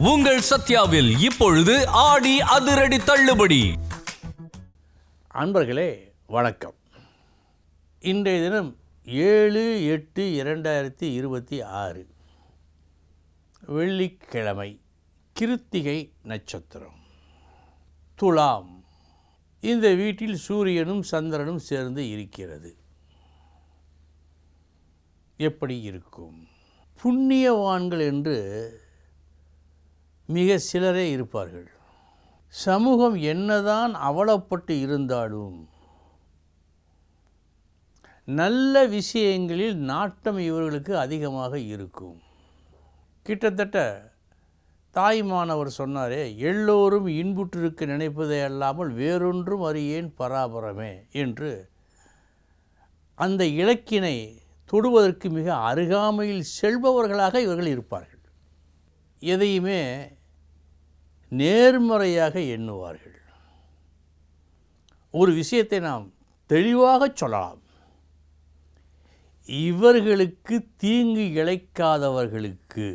உங்கள் சத்யாவில் இப்பொழுது ஆடி அதிரடி தள்ளுபடி. அன்பர்களே வணக்கம். இன்றைய தினம் 7/8/2026 வெள்ளிக்கிழமை, கிருத்திகை நட்சத்திரம், துலாம். இந்த வீட்டில் சூரியனும் சந்திரனும் சேர்ந்து இருக்கிறது. எப்படி இருக்கும்? புண்ணியவான்கள் என்று மிக சிலரே இருப்பார்கள். சமூகம் என்னதான் அவலப்பட்டு இருந்தாலும் நல்ல விஷயங்களில் நாட்டம் இவர்களுக்கு அதிகமாக இருக்கும். கிட்டத்தட்ட தாய்மானவர் சொன்னாரே, எல்லோரும் இன்புற்றிருக்க நினைப்பதே அல்லாமல் வேறொன்றும் அறியேன் பராபரமே என்று அந்த இலக்கினை தொடுவதற்கு மிக அருகாமையில் செல்பவர்களாக இவர்கள் இருப்பார்கள். எதையுமே நேர்மறையாக எண்ணுவார்கள். ஒரு விஷயத்தை நாம் தெளிவாக சொல்லலாம். இவர்களுக்கு தீங்கு இழைக்காதவர்களுக்கு,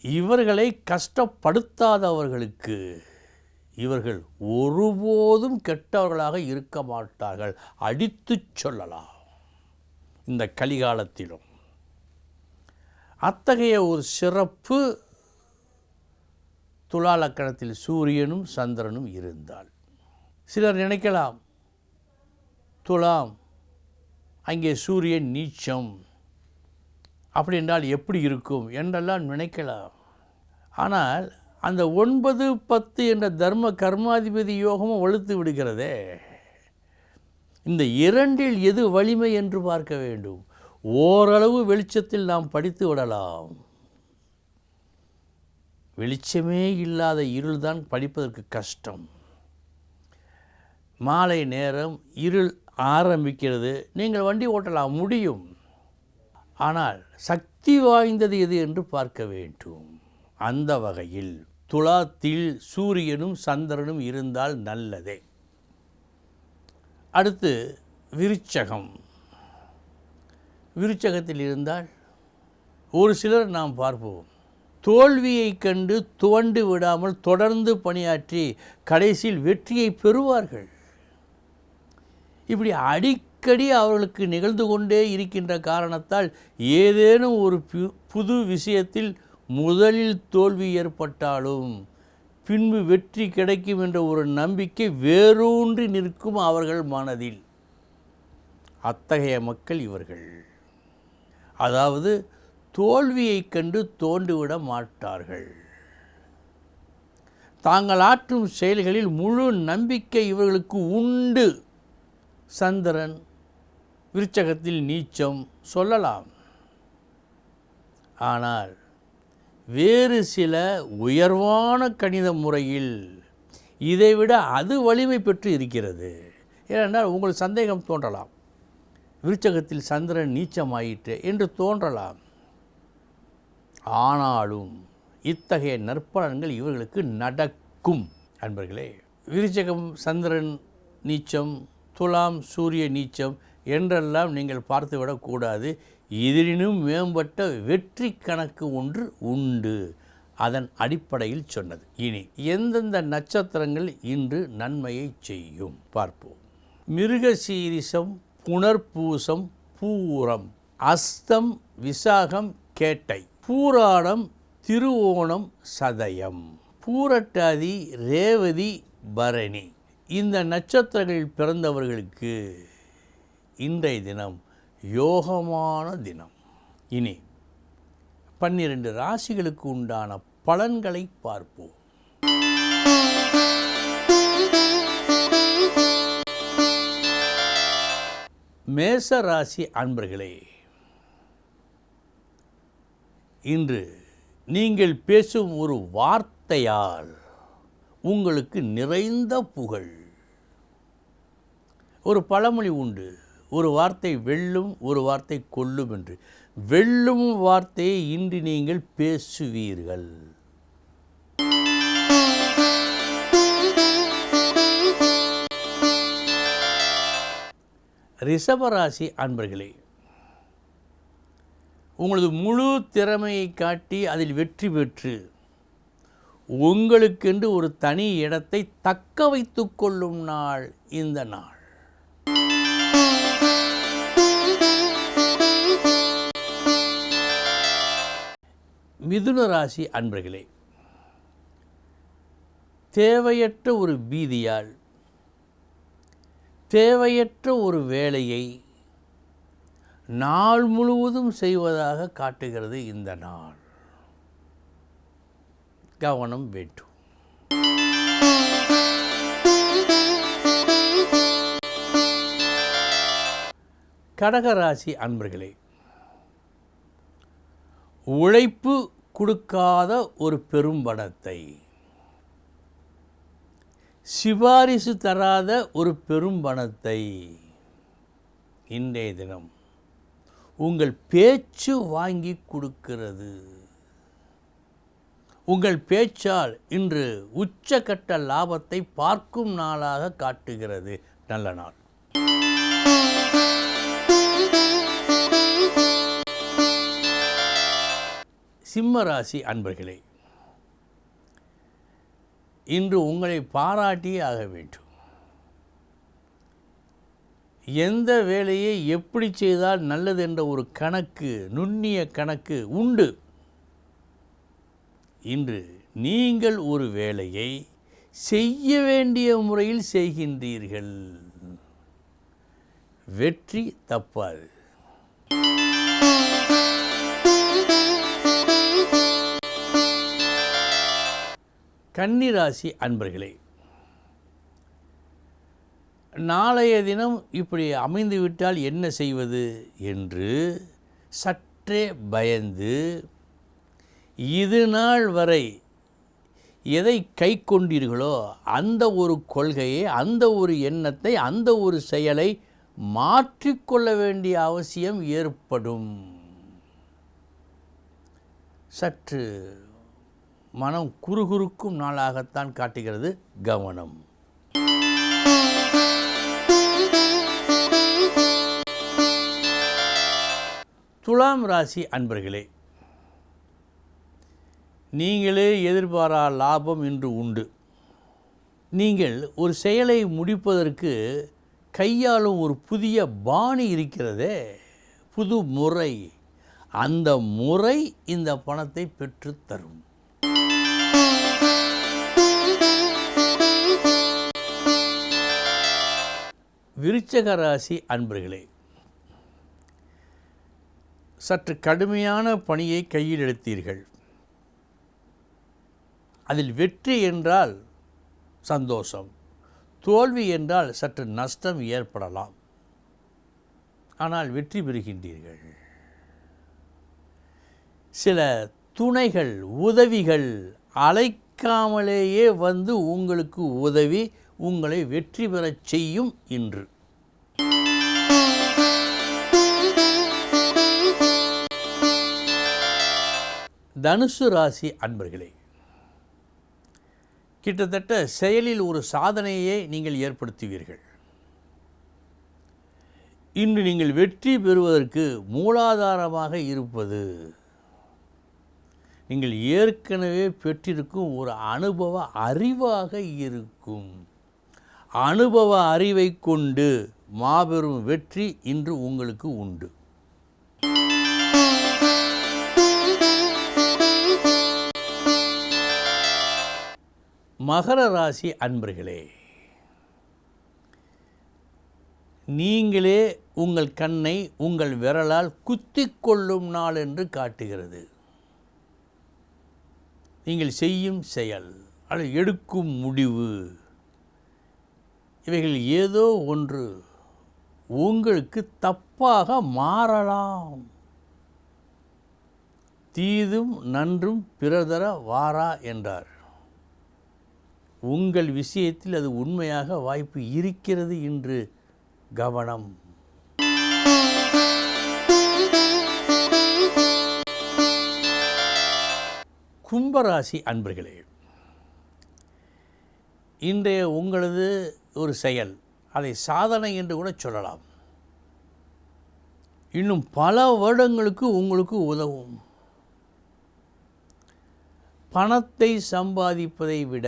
இவர்களை கஷ்டப்படுத்தாதவர்களுக்கு இவர்கள் ஒருபோதும் கெட்டவர்களாக இருக்க மாட்டார்கள். அடித்து சொல்லலாம் இந்த கலிகாலத்திலும். அத்தகைய ஒரு சிறப்பு துலா லக்கணத்தில் சூரியனும் சந்திரனும் இருந்தால். சிலர் நினைக்கலாம், துலாம் அங்கே சூரியன் நீச்சம், அப்படி என்றால் எப்படி இருக்கும் என்றெல்லாம் நினைக்கலாம். ஆனால் அந்த 9-10 என்ற தர்ம கர்மாதிபதி யோகமும் வலுத்து விடுகிறதே. இந்த இரண்டில் எது வலிமை என்று பார்க்க வேண்டும். ஓரளவு வெளிச்சத்தில் நாம் படித்து விடலாம். வெளிச்சமே இல்லாத இருள்தான் படிப்பதற்கு கஷ்டம். மாலை நேரம் இருள் ஆரம்பிக்கிறது, நீங்கள் வண்டி ஓட்டலாம், முடியும். ஆனால் சக்தி வாய்ந்தது எது என்று பார்க்க வேண்டும். அந்த வகையில் துலாத்தில் சூரியனும் சந்திரனும் இருந்தால் நல்லதே. அடுத்து விருச்சகம். விருச்சகத்தில் இருந்தால் ஒரு சிலர் நாம் பார்ப்போம், தோல்வியை கண்டு துவண்டு விடாமல் தொடர்ந்து பணியாற்றி கடைசியில் வெற்றியை பெறுவார்கள். இப்படி அடிக்கடி அவர்களுக்கு நிகழ்ந்து கொண்டே இருக்கின்ற காரணத்தால் ஏதேனும் ஒரு புது விஷயத்தில் முதலில் தோல்வி ஏற்பட்டாலும் பின்பு வெற்றி கிடைக்கும் என்ற ஒரு நம்பிக்கை வேரூன்றி நிற்கும் அவர்கள் மனதில். அத்தகைய மக்கள் இவர்கள். அதாவது தோல்வியை கண்டு தோண்டுவிட மாட்டார்கள். தாங்கள் ஆற்றும் செயல்களில் முழு நம்பிக்கை இவர்களுக்கு உண்டு. சந்திரன் விருச்சகத்தில் நீச்சம் சொல்லலாம். ஆனால் வேறு சில உயர்வான கணித முறையில் இதைவிட அது வலிமை பெற்று இருக்கிறது. ஏனென்றால் உங்கள் சந்தேகம் தோன்றலாம், விருச்சகத்தில் சந்திரன் நீச்சமாயிற்று என்று தோன்றலாம். ஆனாலும் இத்தகைய நற்பலன்கள் இவர்களுக்கு நடக்கும். அன்பர்களே, விருச்சகம் சந்திரன் நீச்சம், துலாம் சூரிய நீச்சம் என்றெல்லாம் நீங்கள் பார்த்துவிடக்கூடாது. இதிலும் மேம்பட்ட வெற்றி கணக்கு ஒன்று உண்டு. அதன் அடிப்படையில் சொன்னது. இனி எந்தெந்த நட்சத்திரங்கள் இன்று நன்மையை செய்யும் பார்ப்போம். மிருகசீரிசம், புனர்பூசம், பூரம், அஸ்தம், விசாகம், கேட்டை, பூராடம், திருவோணம், சதயம், பூரட்டாதி, ரேவதி, பரணி. இந்த நட்சத்திரங்களில் பிறந்தவர்களுக்கு இன்றைய தினம் யோகமான தினம். இனி 12 ராசிகளுக்கு உண்டான பலன்களை பார்ப்போம். மேச ராசி அன்பர்களே, இன்று நீங்கள் பேசும் ஒரு வார்த்தையால் உங்களுக்கு நிறைந்த புகழ். ஒரு பழமொழி உண்டு, ஒரு வார்த்தை வெல்லும், ஒரு வார்த்தை கொல்லும் என்று. வெல்லும் வார்த்தையை இன்று நீங்கள் பேசுவீர்கள். ரிஷபராசி அன்பர்களே, உங்களது முழு திறமையை காட்டி அதில் வெற்றி பெற்று உங்களுக்கென்று ஒரு தனி இடத்தை தக்க வைத்து கொள்ளும் நாள் இந்த நாள். மிதுன ராசி அன்பர்களே, தேவையற்ற ஒரு பீதியால் தேவையற்ற ஒரு வேலையை நாள் முழுவதும் செய்வதாக காட்டுகிறது இந்த நாள். கவனம் வேண்டும். கடகராசி அன்பர்களே, உழைப்பு கொடுக்காத ஒரு பெரும் பணத்தை, சிபாரிசு தராத ஒரு பெரும் பணத்தை இன்றைய தினம் உங்கள் பேச்சு வாங்கி கொடுக்கிறது. உங்கள் பேச்சால் இன்று உச்சக்கட்ட லாபத்தை பார்க்கும் நாளாக காட்டுகிறது. நல்ல நாள். சிம்மராசி அன்பர்களே, இன்று உங்களை பாராட்டியே ஆக வேண்டும். எந்த வேலையை எப்படி செய்தால் நல்லது என்ற ஒரு கணக்கு, நுண்ணிய கணக்கு உண்டு. இன்று நீங்கள் ஒரு வேலையை செய்ய வேண்டிய முறையில் செய்கின்றீர்கள். வெற்றி தப்பாது. கன்னிராசி அன்பர்களே, நாளைய தினம் இப்படி அமைந்துவிட்டால் என்ன செய்வது என்று சற்றே பயந்து இது நாள் வரை எதை கை கொண்டீர்களோ அந்த ஒரு கொள்கையை, அந்த ஒரு எண்ணத்தை, அந்த ஒரு செயலை மாற்றிக்கொள்ள வேண்டிய அவசியம் ஏற்படும். சற்று மனம் குறுகுறுக்கும் நாளாகத்தான் காட்டுகிறது. கவனம். துலாம் ராசி அன்பர்களே, நீங்களே எதிர்பாரா லாபம் இன்று உண்டு. நீங்கள் ஒரு செயலை முடிப்பதற்கு கையாளும் ஒரு புதிய பாணி இருக்கிறதே, புது முறை. அந்த முறை இந்த பணத்தை பெற்றுத்தரும். விருச்சிக ராசி அன்பர்களே, சற்று கடுமையான பணியை கையில் எடுத்தீர்கள். அதில் வெற்றி என்றால் சந்தோஷம், தோல்வி என்றால் சற்று நஷ்டம் ஏற்படலாம். ஆனால் வெற்றி பெறுகின்றீர்கள். சில துணைகள், உதவிகள் அழைக்காமலேயே வந்து உங்களுக்கு உதவி உங்களை வெற்றி பெறச் செய்யும் இன்று. தனுசு ராசி அன்பர்களே, கிட்டத்தட்ட செயலில் ஒரு சாதனையை நீங்கள் ஏற்படுத்துவீர்கள். இன்று நீங்கள் வெற்றி பெறுவதற்கு மூலாதாரமாக இருப்பது நீங்கள் ஏற்கனவே பெற்றிருக்கும் ஒரு அனுபவ அறிவாக இருக்கும். அனுபவ அறிவை கொண்டு மாபெரும் வெற்றி இன்று உங்களுக்கு உண்டு. மகர ராசி அன்பர்களே, நீங்களே உங்கள் கண்ணை உங்கள் விரலால் குத்திக் கொள்ளும் நாள் என்று காட்டுகிறது. நீங்கள் செய்யும் செயல் அல்லது எடுக்கும் முடிவு, இவைகள் ஏதோ ஒன்று உங்களுக்கு தப்பாக மாறலாம். தீதும் நன்றும் பிறதர வாரா என்றார். உங்கள் விஷயத்தில் அது உண்மையாக வாய்ப்பு இருக்கிறது என்று. கவனம். கும்பராசி அன்பர்களே, இன்றைய உங்களது ஒரு செயல், அதை சாதனை என்று கூட சொல்லலாம். இன்னும் பல வருடங்களுக்கு உங்களுக்கு உதவும். பணத்தை சம்பாதிப்பதை விட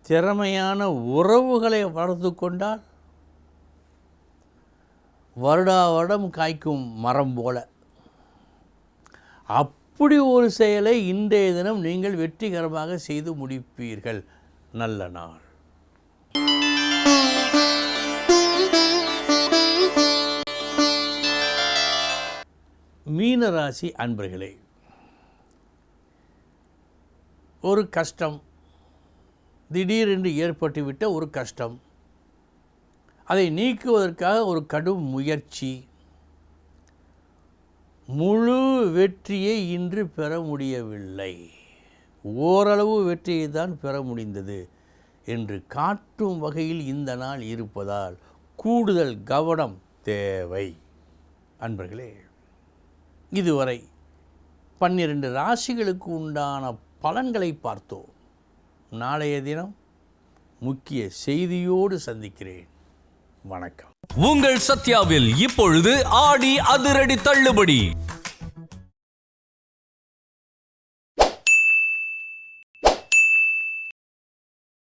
திறமையான உறவுகளை வளர்த்து கொண்டால் வருடா வருடம் காய்க்கும் மரம் போல. அப்படி ஒரு செயலை இன்றைய தினம் நீங்கள் வெற்றிகரமாக செய்து முடிப்பீர்கள். நல்ல நாள். மீனராசி அன்பர்களே, ஒரு கஷ்டம் திடீரென்று ஏற்பட்டுவிட்ட ஒரு கஷ்டம், அதை நீக்குவதற்காக ஒரு கடும் முயற்சி, முழு வெற்றியை இன்று பெற முடியவில்லை, ஓரளவு வெற்றியை தான் பெற முடிந்தது என்று காட்டும் வகையில் இந்த நாள் இருப்பதால் கூடுதல் கவனம் தேவை. அன்பர்களே, இதுவரை 12 ராசிகளுக்கு உண்டான பலன்களை பார்த்தோம். நாளைய தினம் முக்கிய செய்தியோடு சந்திக்கிறேன். வணக்கம். உங்கள் சத்யாவில் இப்பொழுது ஆடி அதிரடி தள்ளுபடி.